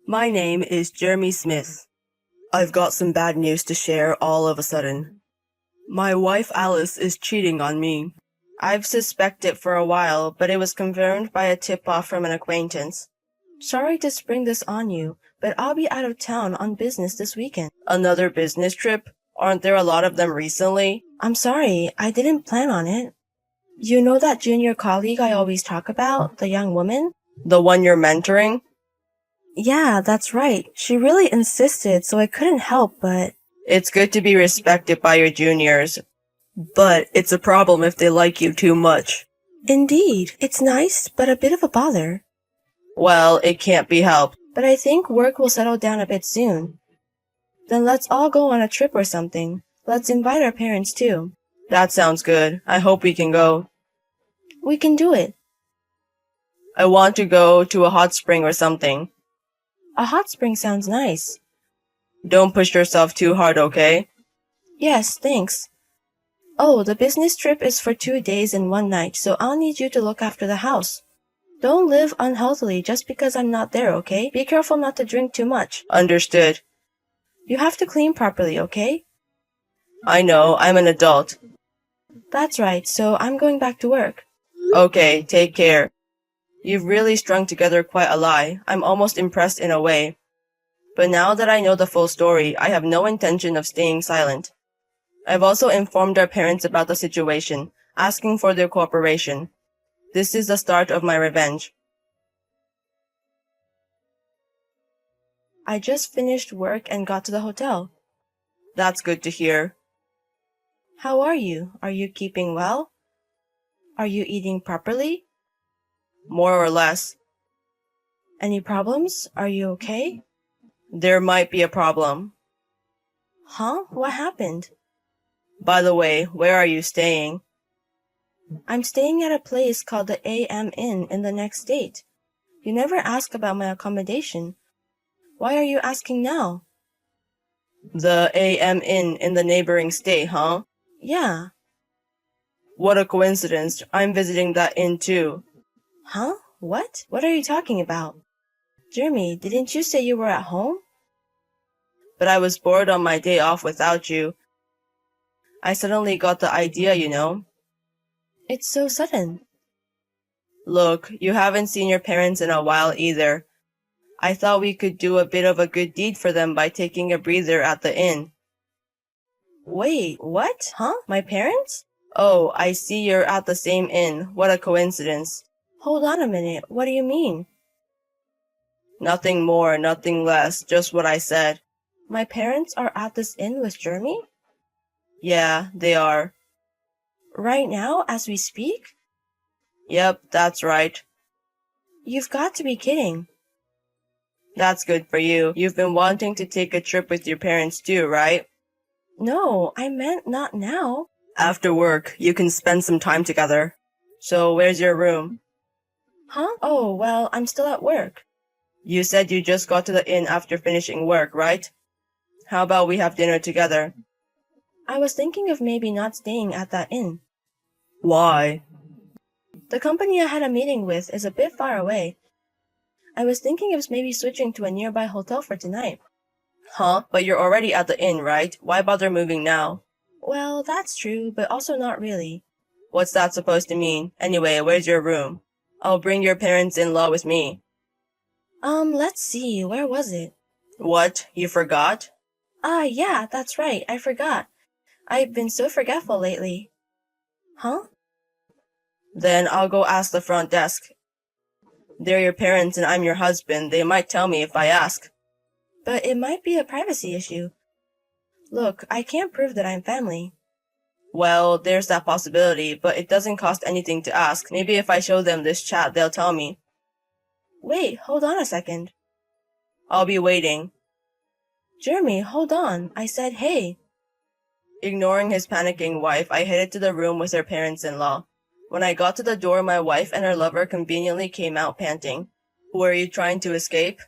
My name is Jeremy Smith. I've got some bad news to share all of a sudden. My wife Alice is cheating on me. I've suspected for a while, but it was confirmed by a tip-off from an acquaintance. Sorry to spring this on you, but I'll be out of town on business this weekend. Another business trip? Aren't there a lot of them recently? I'm sorry, I didn't plan on it. You know that junior colleague I always talk about, the young woman? The one you're mentoring? Yeah, that's right. She really insisted, so I couldn't help but... It's good to be respected by your juniors, but it's a problem if they like you too much. Indeed. It's nice, but a bit of a bother. Well, it can't be helped. But I think work will settle down a bit soon. Then let's all go on a trip or something. Let's invite our parents too. That sounds good. I hope we can go. We can do it. I want to go to a hot spring or something. A hot spring sounds nice. Don't push yourself too hard, okay? Yes, thanks. Oh, the business trip is for 2 days and 1 night, so I'll need you to look after the house. Don't live unhealthily just because I'm not there, okay? Be careful not to drink too much. Understood. You have to clean properly, okay? I know, I'm an adult. That's right, so I'm going back to work. Okay, take care. You've really strung together quite a lie. I'm almost impressed in a way. But now that I know the full story, I have no intention of staying silent. I've also informed our parents about the situation, asking for their cooperation. This is the start of my revenge. I just finished work and got to the hotel. That's good to hear. How are you? Are you keeping well? Are you eating properly? More or less. Any problems? Are you okay? There might be a problem. Huh? What happened? By the way, where are you staying? I'm staying at a place called the AM Inn in the next state. You never ask about my accommodation. Why are you asking now? The AM Inn in the neighboring state, huh? Yeah. What a coincidence. I'm visiting that inn too. Huh? What? What are you talking about? Jeremy, didn't you say you were at home? But I was bored on my day off without you. I suddenly got the idea, you know. It's so sudden. Look, you haven't seen your parents in a while either. I thought we could do a bit of a good deed for them by taking a breather at the inn. Wait, what? Huh? My parents? Oh, I see you're at the same inn. What a coincidence. Hold on a minute. What do you mean? Nothing more, nothing less. Just what I said. My parents are at this inn with Jeremy? Yeah, they are. Right now, as we speak? Yep, that's right. You've got to be kidding. That's good for you. You've been wanting to take a trip with your parents too, right? No, I meant not now. After work, you can spend some time together. So, where's your room? Huh? Oh, well, I'm still at work. You said you just got to the inn after finishing work, right? How about we have dinner together? I was thinking of maybe not staying at that inn. Why? The company I had a meeting with is a bit far away. I was thinking of maybe switching to a nearby hotel for tonight. Huh? But you're already at the inn, right? Why bother moving now? Well, that's true, but also not really. What's that supposed to mean? Anyway, where's your room? I'll bring your parents-in-law with me. Let's see, where was it? What? You forgot? Yeah, that's right, I forgot. I've been so forgetful lately. Huh? Then I'll go ask the front desk. They're your parents and I'm your husband. They might tell me if I ask. But it might be a privacy issue. Look, I can't prove that I'm family. Well, there's that possibility, but it doesn't cost anything to ask. Maybe if I show them this chat, they'll tell me. Wait, hold on a second. I'll be waiting. Jeremy, hold on. I said hey. Ignoring his panicking wife, I headed to the room with her parents-in-law. When I got to the door, my wife and her lover conveniently came out panting. Were you trying to escape?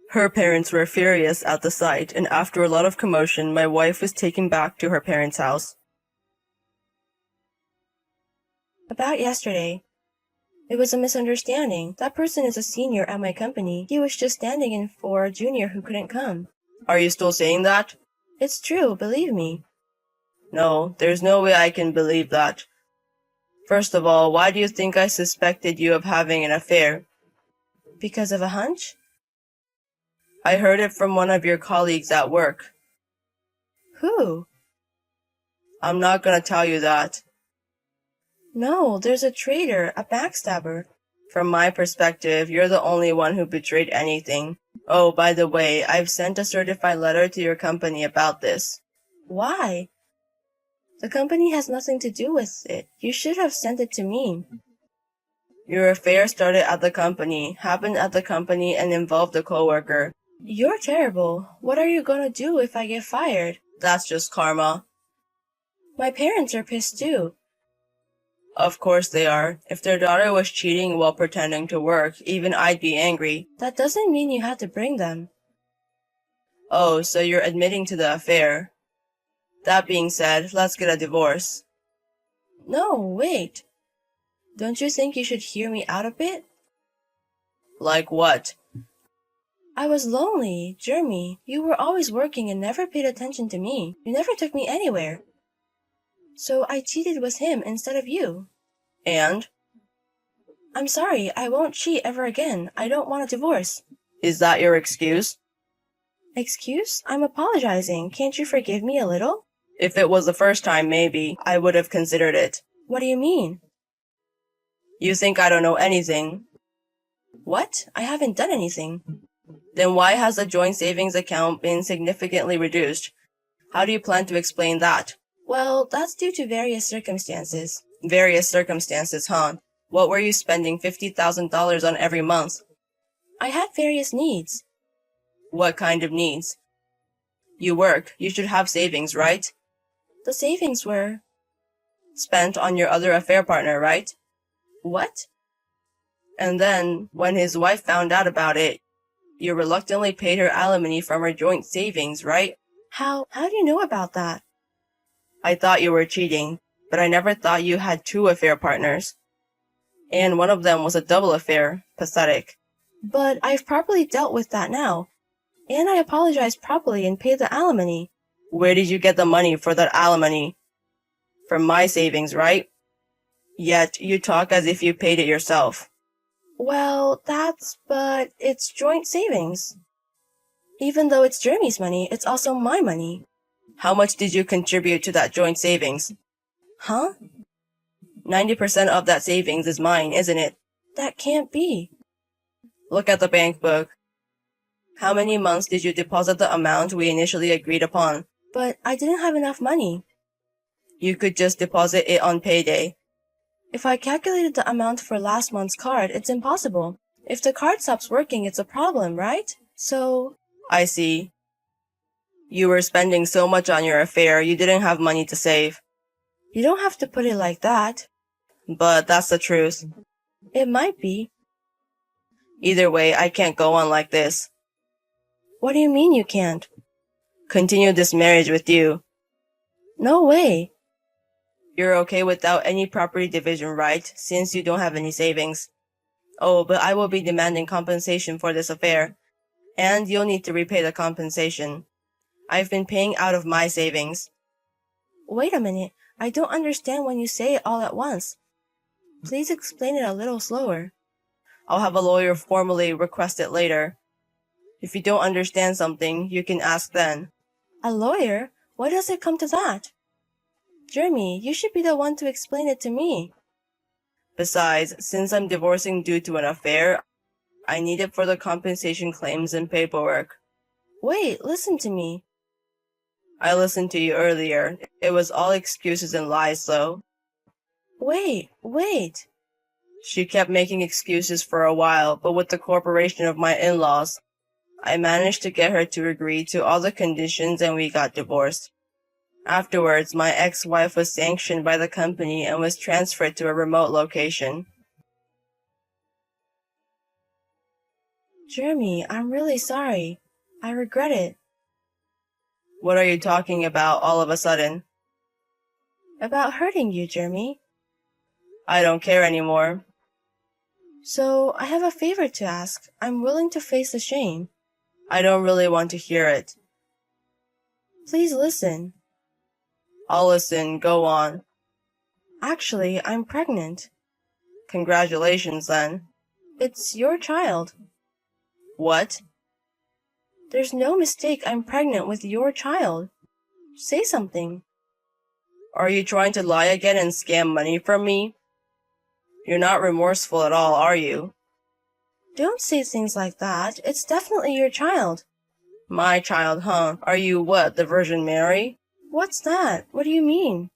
Her parents were furious at the sight, and after a lot of commotion, my wife was taken back to her parents' house. About yesterday. It was a misunderstanding. That person is a senior at my company. He was just standing in for a junior who couldn't come. Are you still saying that? It's true, believe me. No, there's no way I can believe that. First of all, why do you think I suspected you of having an affair? Because of a hunch? I heard it from one of your colleagues at work. Who? I'm not gonna tell you that. No, there's a traitor, a backstabber. From my perspective, you're the only one who betrayed anything. Oh, by the way, I've sent a certified letter to your company about this. Why? The company has nothing to do with it. You should have sent it to me. Your affair started at the company, happened at the company, and involved a coworker. You're terrible. What are you gonna do if I get fired? That's just karma. My parents are pissed too. Of course they are. If their daughter was cheating while pretending to work, even I'd be angry. That doesn't mean you had to bring them. Oh, so you're admitting to the affair. That being said, let's get a divorce. No, wait. Don't you think you should hear me out a bit? Like what? I was lonely, Jeremy. You were always working and never paid attention to me. You never took me anywhere. So I cheated with him instead of you. And? I'm sorry, I won't cheat ever again. I don't want a divorce. Is that your excuse? Excuse? I'm apologizing. Can't you forgive me a little? If it was the first time, maybe, I would have considered it. What do you mean? You think I don't know anything. What? I haven't done anything. Then why has the joint savings account been significantly reduced? How do you plan to explain that? Well, that's due to various circumstances. Various circumstances, huh? What were you spending $50,000 on every month? I had various needs. What kind of needs? You work. You should have savings, right? The savings were... Spent on your other affair partner, right? What? And then, when his wife found out about it, you reluctantly paid her alimony from her joint savings, right? How do you know about that? I thought you were cheating, but I never thought you had two affair partners. And one of them was a double affair. Pathetic. But I've properly dealt with that now. And I apologized properly and paid the alimony. Where did you get the money for that alimony? From my savings, right? Yet, you talk as if you paid it yourself. Well, but it's joint savings. Even though it's Jeremy's money, it's also my money. How much did you contribute to that joint savings? Huh? 90% of that savings is mine, isn't it? That can't be. Look at the bank book. How many months did you deposit the amount we initially agreed upon? But I didn't have enough money. You could just deposit it on payday. If I calculated the amount for last month's card, it's impossible. If the card stops working, it's a problem, right? So... I see. You were spending so much on your affair, you didn't have money to save. You don't have to put it like that. But that's the truth. It might be. Either way, I can't go on like this. What do you mean you can't? Continue this marriage with you. No way. You're okay without any property division, right? Since you don't have any savings. Oh, but I will be demanding compensation for this affair. And you'll need to repay the compensation. I've been paying out of my savings. Wait a minute. I don't understand when you say it all at once. Please explain it a little slower. I'll have a lawyer formally request it later. If you don't understand something, you can ask then. A lawyer? Why does it come to that? Jeremy, you should be the one to explain it to me. Besides, since I'm divorcing due to an affair, I need it for the compensation claims and paperwork. Wait, listen to me. I listened to you earlier. It was all excuses and lies, though. Wait. She kept making excuses for a while, but with the cooperation of my in-laws, I managed to get her to agree to all the conditions and we got divorced. Afterwards, my ex-wife was sanctioned by the company and was transferred to a remote location. Jeremy, I'm really sorry. I regret it. What are you talking about all of a sudden? About hurting you, Jeremy. I don't care anymore. So, I have a favor to ask. I'm willing to face the shame. I don't really want to hear it. Please listen. I'll listen. Go on. Actually, I'm pregnant. Congratulations, then. It's your child. What? There's no mistake. I'm pregnant with your child. Say something. Are you trying to lie again and scam money from me? You're not remorseful at all, are you? Don't say things like that. It's definitely your child. My child, huh? Are you what, the Virgin Mary? What's that? What do you mean?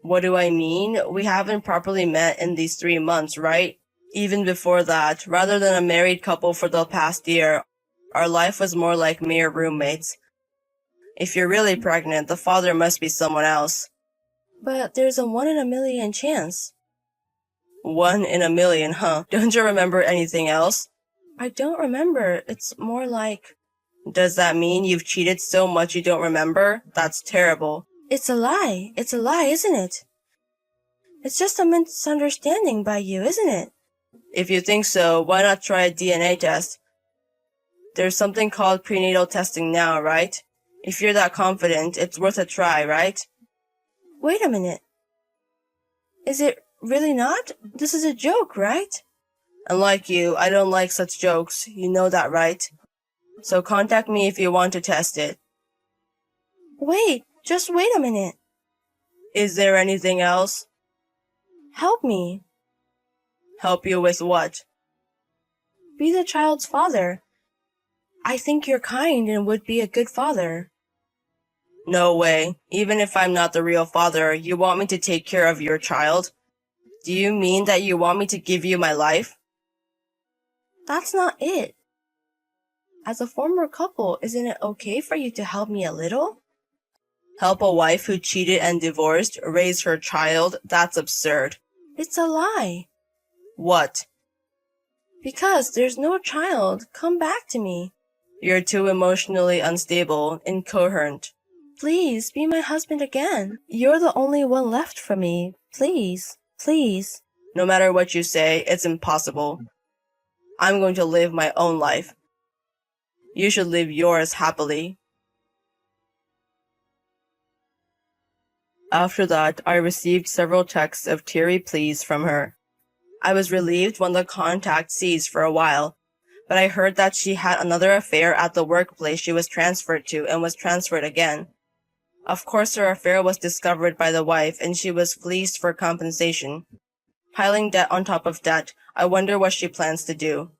What do I mean? We haven't properly met in these 3 months, right? Even before that, rather than a married couple for the past year, our life was more like mere roommates. If you're really pregnant, the father must be someone else. But there's a 1 in a million chance. 1 in a million, huh? Don't you remember anything else? I don't remember. It's more like... Does that mean you've cheated so much you don't remember? That's terrible. It's a lie. It's a lie, isn't it? It's just a misunderstanding by you, isn't it? If you think so, why not try a DNA test? There's something called prenatal testing now, right? If you're that confident, it's worth a try, right? Wait a minute. Is it really not? This is a joke, right? Unlike you, I don't like such jokes. You know that, right? So contact me if you want to test it. Wait, just wait a minute. Is there anything else? Help me. Help you with what? Be the child's father. I think you're kind and would be a good father. No way. Even if I'm not the real father, you want me to take care of your child? Do you mean that you want me to give you my life? That's not it. As a former couple, isn't it okay for you to help me a little? Help a wife who cheated and divorced raise her child? That's absurd. It's a lie. What? Because there's no child. Come back to me. You're too emotionally unstable, incoherent. Please, be my husband again. You're the only one left for me. Please, please. No matter what you say, it's impossible. I'm going to live my own life. You should live yours happily. After that, I received several texts of teary pleas from her. I was relieved when the contact ceased for a while, but I heard that she had another affair at the workplace she was transferred to and was transferred again. Of course, her affair was discovered by the wife, and she was fleeced for compensation. Piling debt on top of debt, I wonder what she plans to do.